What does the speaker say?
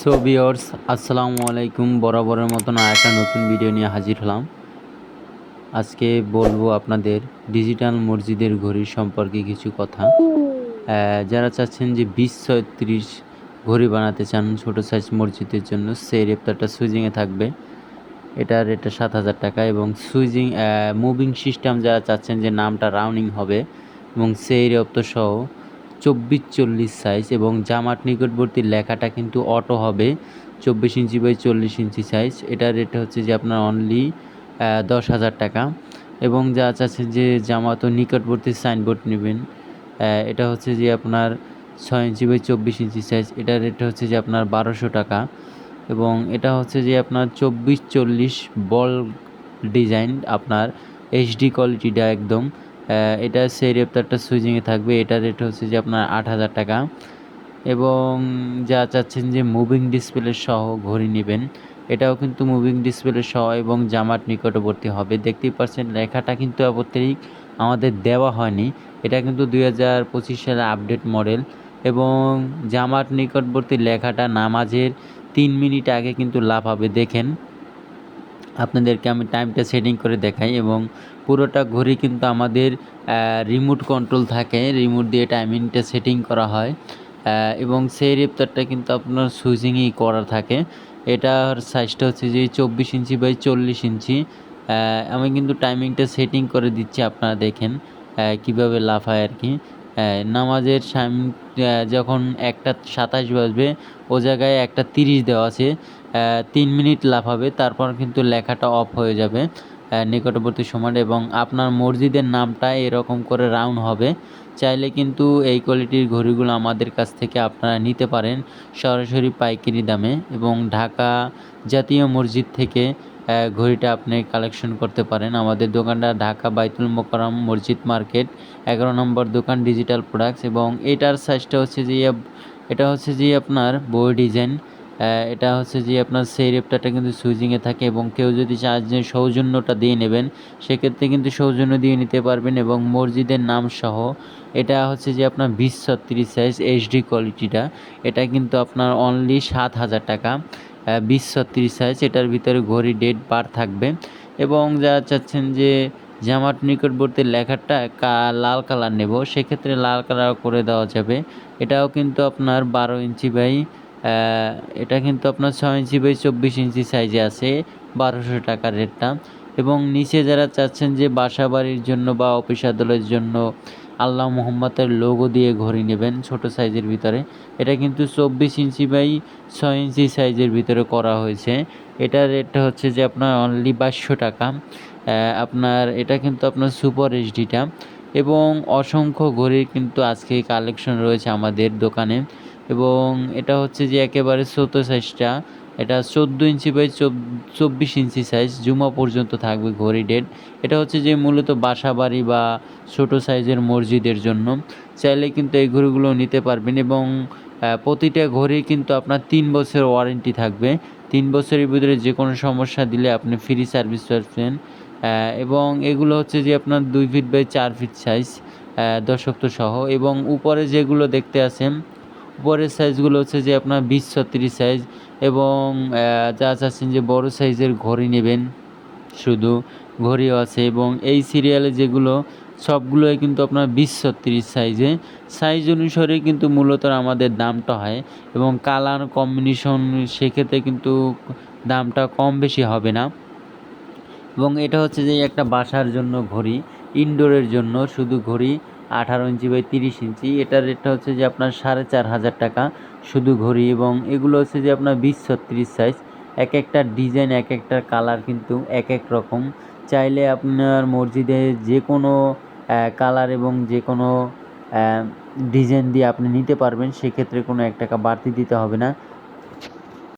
So viewers, আসসালামু আলাইকুম। বরাবরের মতন আরেকটা নতুন ভিডিও নিয়ে হাজির হলাম। আজকে বলবো আপনাদের ডিজিটাল মসজিদের ঘড়ি সম্পর্কে কিছু কথা। যারা চাচ্ছেন যে 20-30 ঘড়ি বানাতে চান ছোট সাইজ মসজিদের জন্য, সেই রেপ্তারটা সুইজিংয়ে থাকবে। এটার রেটটা 7,000 টাকা এবং সুইজিং মুভিং সিস্টেম যারা চাচ্ছেন যে নামটা রাউন্ডিং হবে এবং সেই রেপ্ত সহ 24-40 সাইজ এবং জামার নিকটবর্তী লেখাটা কিন্তু অটো হবে 24 ইঞ্চি বাই 40 ইঞ্চি সাইজ। এটার রেট হচ্ছে যে আপনার অনলি 10,000 টাকা এবং যা চাচ্ছেন যে জামাত ও নিকটবর্তী সাইনবোর্ড নেবেন, এটা হচ্ছে যে আপনার 6 ইঞ্চি বাই 24 ইঞ্চি সাইজ। এটার রেট হচ্ছে যে আপনার 1200 টাকা এবং এটা হচ্ছে যে আপনার 24-40 বল ডিজাইন, আপনার এইচডি কোয়ালিটিটা একদম। এটা সেই রেপ্তারটা সুইজিংয়ে থাকবে। এটার রেট হচ্ছে যে আপনার 8,000 টাকা এবং যা চাচ্ছেন যে মুভিং ডিসপ্লে সহ ঘড়ি নেবেন, এটাও কিন্তু মুভিং ডিসপ্লে সহ এবং জামার নিকটবর্তী হবে। দেখতেই পাচ্ছেন লেখাটা কিন্তু অবশ্যই আমাদের দেওয়া হয়নি, এটা কিন্তু 2025 সালে আপডেট মডেল এবং জামার নিকটবর্তী লেখাটা নামাজের 3 মিনিট আগে কিন্তু লাফাবে। দেখেন, আপনাদেরকে আমি টাইমটা সেটিং করে দেখাই এবং পুরোটা ঘড়ি কিন্তু আমাদের রিমোট কন্ট্রোল থাকে, রিমোট দিয়ে টাইমিংটা সেটিং করা হয় এবং সেই রেপ্তারটা কিন্তু আপনার সুইজিংয়েই করা থাকে। এটার সাইজটা হচ্ছে যে 24 ইঞ্চি বাই 40 ইঞ্চি। আমি কিন্তু টাইমিংটা সেটিং করে দিচ্ছি, আপনারা দেখেন কীভাবে লাফায় আর কি। নামাজের যখন 1টা 27 বাজবে, ও জায়গায় 1টা 30 দেওয়া আছে, 3 মিনিট লাফাবে, তারপর কিন্তু লেখাটা অফ হয়ে যাবে নিকটবর্তী সময় এবং আপনার মসজিদের নামটা এরকম করে রাউন্ড হবে। চাইলে কিন্তু এই কোয়ালিটির ঘড়িগুলো আমাদের কাছ থেকে আপনারা নিতে পারেন সরাসরি পাইকারি দামে এবং ঢাকা জাতীয় মসজিদ থেকে ঘড়িটা আপনি কালেকশন করতে পারেন। আমাদের দোকানটা ঢাকা বাইতুল মোকাররম মসজিদ মার্কেট, 11 নম্বর দোকান, ডিজিটাল প্রোডাক্টস এবং এটার সাইজটা হচ্ছে যে এটা হচ্ছে যে আপনার বই ডিজাইন। এটা হচ্ছে যে আপনার সেই রেপ্তারটা কিন্তু সুইজিংয়ে থাকে এবং কেউ যদি চান যে সৌজন্যটা দিয়ে নেবেন, সেক্ষেত্রে কিন্তু সৌজন্য দিয়ে নিতে পারবেন এবং মসজিদের নাম সহ। এটা হচ্ছে যে আপনার 20-36 সাইজ এইচডি কোয়ালিটিটা, এটা কিন্তু আপনার অনলি 7,000 টাকা। 20-36 সাইজ, এটার ভিতরে ঘড়ি ডেট বার থাকবে এবং যারা চাচ্ছেন যে জামার নিকটবর্তী লেখাটা লাল কালার নেব, সেক্ষেত্রে লাল কালার করে দেওয়া যাবে। এটাও কিন্তু আপনার 12 ইঞ্চি বাই এটা কিন্তু আপনার 6 ইঞ্চি বাই 24 ইঞ্চি সাইজে আছে, 1200 টাকার রেটটা। এবং নিচে যারা চাচ্ছেন যে বাসা বাড়ির জন্য বা অফিস আদালতের জন্য আল্লাহ মোহাম্মদের লোগো দিয়ে ঘড়ি নেবেন ছোট সাইজের ভিতরে, এটা কিন্তু 24 ইঞ্চি বাই 6 ইঞ্চি সাইজের ভিতরে করা হয়েছে। এটার রেটটা হচ্ছে যে আপনার অনলি 2200 টাকা। আপনার এটা কিন্তু আপনার সুপার এইচডিটা এবং অসংখ্য ঘড়ির কিন্তু আজকে কালেকশন রয়েছে আমাদের দোকানে এবং এটা হচ্ছে যে একেবারে ছোট সাইজটা, এটা 14 ইঞ্চি বাই 24 ইঞ্চি সাইজ, জুমা পর্যন্ত থাকবে ঘড়ি ডেট। এটা হচ্ছে যে মূলত বাসা বাড়ি বা ছোট সাইজের মসজিদের জন্য। চাইলে কিন্তু এই ঘড়িগুলো নিতে পারবেন এবং প্রতিটা ঘড়ি কিন্তু আপনার 3 বছর ওয়ারেন্টি থাকবে। 3 বছরের ভিতরে যে কোনো সমস্যা দিলে আপনি ফ্রি সার্ভিস পাচ্ছেন এবং এগুলো হচ্ছে যে আপনার 2 ফিট বাই 4 ফিট সাইজ, দর্শক সহ এবং উপরে যেগুলো দেখতে আছেন, উপরের সাইজগুলো হচ্ছে যে আপনার 20-36 সাইজ এবং যা চাচ্ছেন যে বড় সাইজের ঘড়ি নেবেন, শুধু ঘড়িও আছে এবং এই সিরিয়ালে যেগুলো সবগুলোই কিন্তু আপনার 20-36 সাইজে। সাইজ অনুসারে কিন্তু মূলত আমাদের দামটা হয় এবং কালার কম্বিনেশন, সেক্ষেত্রে কিন্তু দামটা কম বেশি হবে না। এবং এটা হচ্ছে যে একটা বাসার জন্য ঘড়ি, ইনডোরের জন্য শুধু ঘড়ি 18 ইঞ্চি বাই 30 ইঞ্চি। এটার রেটটা হচ্ছে যে আপনার 4,500 টাকা শুধু ঘড়ি এবং এগুলো হচ্ছে যে আপনার 20-36 সাইজ। এক একটা ডিজাইন, এক একটা কালার কিন্তু এক এক রকম। চাইলে আপনার মসজিদে যে কোনো কালার এবং যে কোনো ডিজাইন দিয়ে আপনি নিতে পারবেন, সেক্ষেত্রে কোনো 1 টাকা বাড়তি দিতে হবে না।